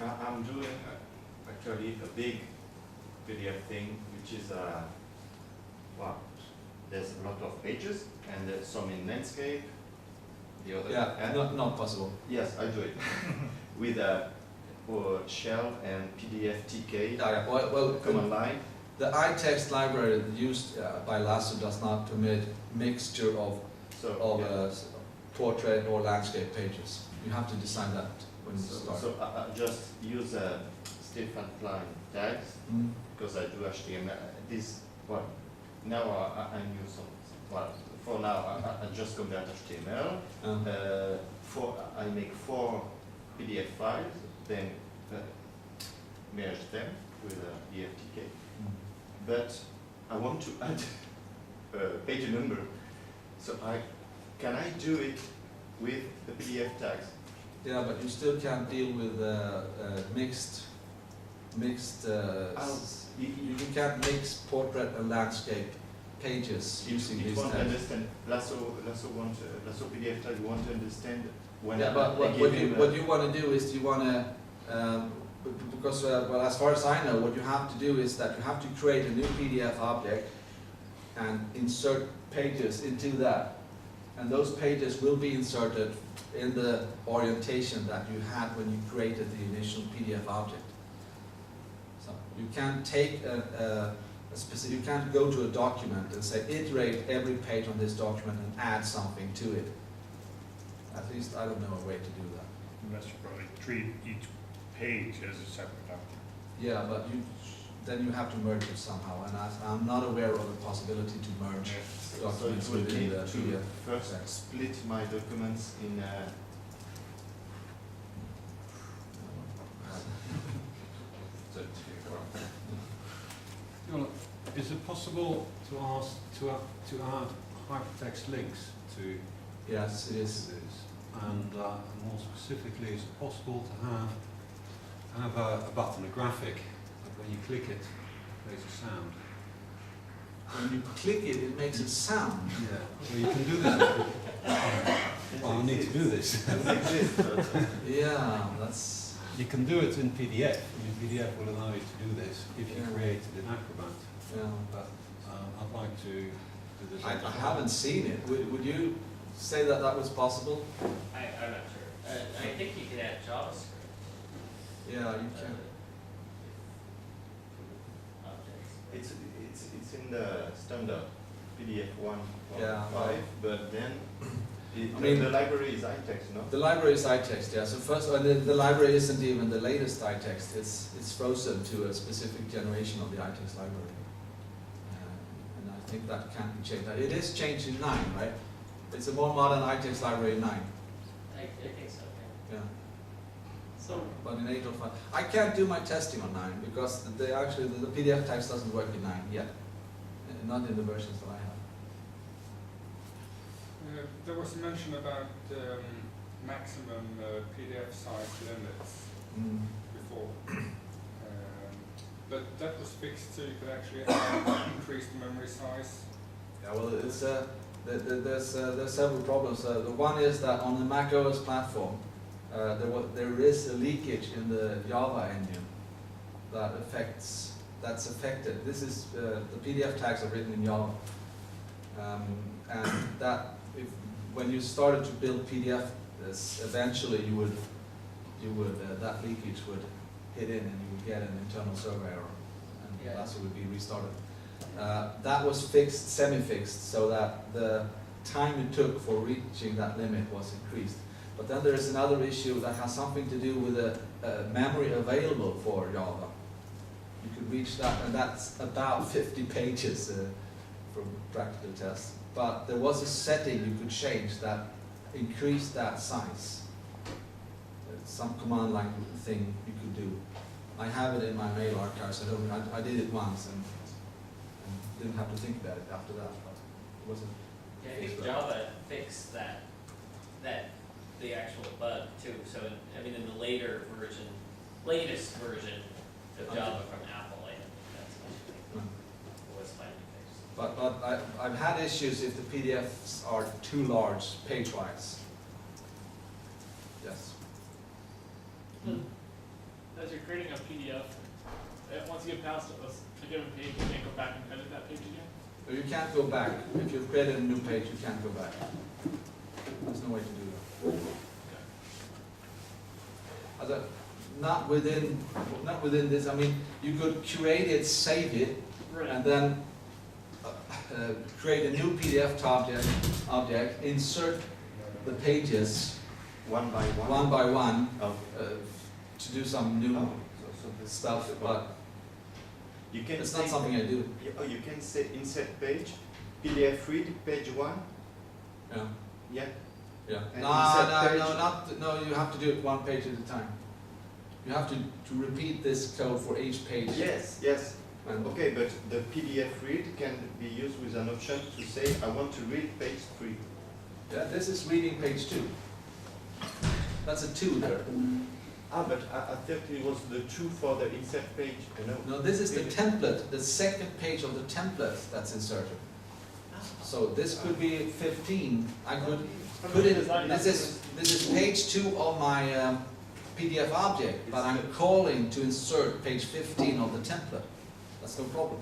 I'm doing actually a big PDF thing, which is well, there's a lot of pages and there's some in landscape. The other and not possible. yes, I do it with a shell and PDF TK Well, command line. the iText library used by Lasso does not permit mixture of portrait or landscape pages. You have to design that when you start. So I just use Stefan Klein tags because I do HTML. This now I use some. Well, for now I just convert HTML. I make 4 PDF files, then merge them with a EFTK. But I want to add page number. So can I do it with the PDF tags? Yeah, but you still can't deal with mixed. You can't mix portrait and landscape pages using these tags. Understand. Lasso PDF tag. You want to understand when what you want to do is you want to because well, as far as I know, what you have to do is that you have to create a new PDF object and insert pages into that, and those pages will be inserted in the orientation that you had when you created the initial PDF object. So you can't take a specific, you can't go to a document and say iterate every page on this document and add something to it. At least I don't know a way to do that. Unless you probably treat each page as a separate document. Yeah, but then you have to merge it somehow, and I'm not aware of the possibility to merge documents so it would within need the to PDF. first split my documents in. Is it possible to add hypertext links to Yes, it is. this? And more specifically, is it possible to have a button, a graphic, that when you click it, there's a sound? When you click it, it makes a sound. Yeah. Well, you can do this. Well, I need to do this. Yeah, that's. You can do it in PDF. PDF will allow you to do this if you create it in Acrobat. Yeah. But I'd like to do this. I haven't seen it. Would you say that that was possible? I'm not sure. I think you can add JavaScript. Yeah, you can. Objects. It's in the standard PDF 1.5, Yeah. but then I mean, the library is iText, no? The library is iText, yeah. So first, the library isn't even the latest iText. It's frozen to a specific generation of the iText library, and I think that can be changed. It is changed in 9, right? It's a more modern iText library in 9. I think so, Yeah. So, But in 8.05, I can't do my testing on 9 because the PDF tags doesn't work in 9 yet, not in the versions that I have. There was a mention about maximum PDF size limits before, but that was fixed so you could actually have increased memory size. Yeah, well, it's there's several problems. The one is that on the Mac OS platform, there is a leakage in the Java engine that's affected. This is the PDF tags are written in Java, and that when you started to build PDF, eventually you would that leakage would hit in and you would get an internal server error, and Lasso would be restarted. That was fixed, semi-fixed, so that the time it took for reaching that limit was increased. But then there is another issue that has something to do with the memory available for Java. You could reach that, and that's about 50 pages for practical tests. But there was a setting you could change that increased that size. Some command line thing you could do. I have it in my mail archives. I did it once and didn't have to think about it after that. But it wasn't. yeah, I think Java fixed that the actual bug too. So in the latest version of Java from Apple, I think that's actually was finally fixed. But I've had issues if the PDFs are too large page-wise. Yes. as you're creating a PDF, once you get past a given page, you can't go back and edit that page again? So you can't go back. If you've created a new page, you can't go back. There's no way to do that. Not within this. I mean, you could create it, save it, Right. and then create a new PDF object, insert the pages One by one? one by one Oh. to do some new So this stuff, but you can it's say, not something I do. you can say insert page, PDF read, page one, Yeah. yeah? Yeah. And No, insert no, page. no, you have to do it one page at a time. You have to repeat this code for each page. Yes, yes. And Okay, but the PDF read can be used with an option to say, I want to read page 3. yeah, this is reading page 2. That's a 2 there. Ah, but I thought it was the 2 for the insert page, no. No, this is the template, the second page of the template that's inserted. So this could be 15. I could put it, this is page 2 of my PDF object, but I'm calling to insert page 15 of the template. That's no problem.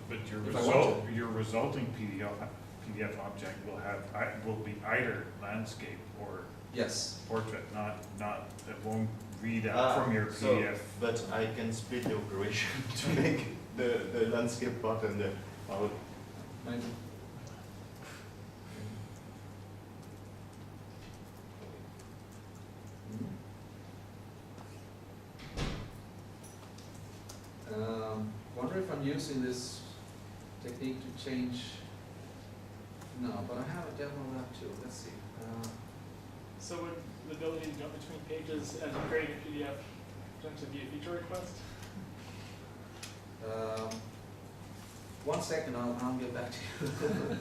But your If I want your resulting PDF object will be either landscape or Yes. portrait, not, it won't read out from your So, PDF. but I can split the operation to make the landscape part and the, Maybe. Wonder if I'm using this technique to change. No, but I have a demo of that too. Let's see. So would the ability to jump between pages as you're creating a PDF potentially be a feature request? 1 second, I'll get back to you.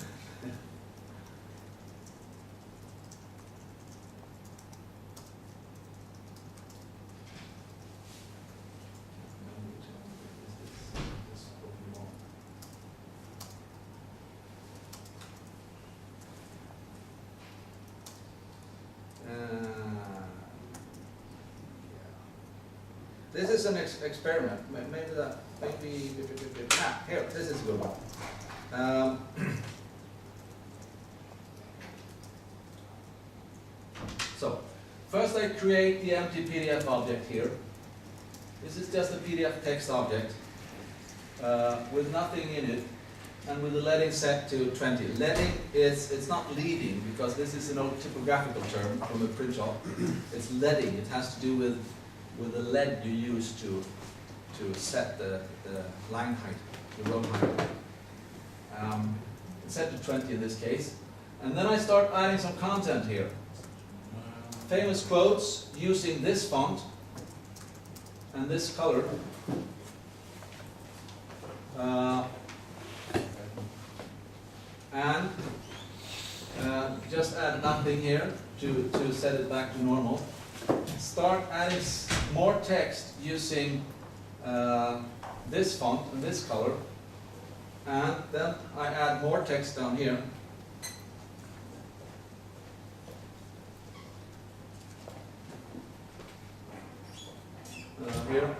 This is an experiment. Maybe here. This is a good one. So first I create the empty PDF object here. This is just a PDF text object with nothing in it, and with the leading set to 20. Leading it's not leading, because this is an old typographical term from a print shop. It's leading. It has to do with the lead you use to set the line height, the row height. It's set to 20 in this case. And then I start adding some content here. Famous quotes using this font and this color. And just add nothing here to set it back to normal. Start adding more text using this font and this color, and then I add more text down here. Here.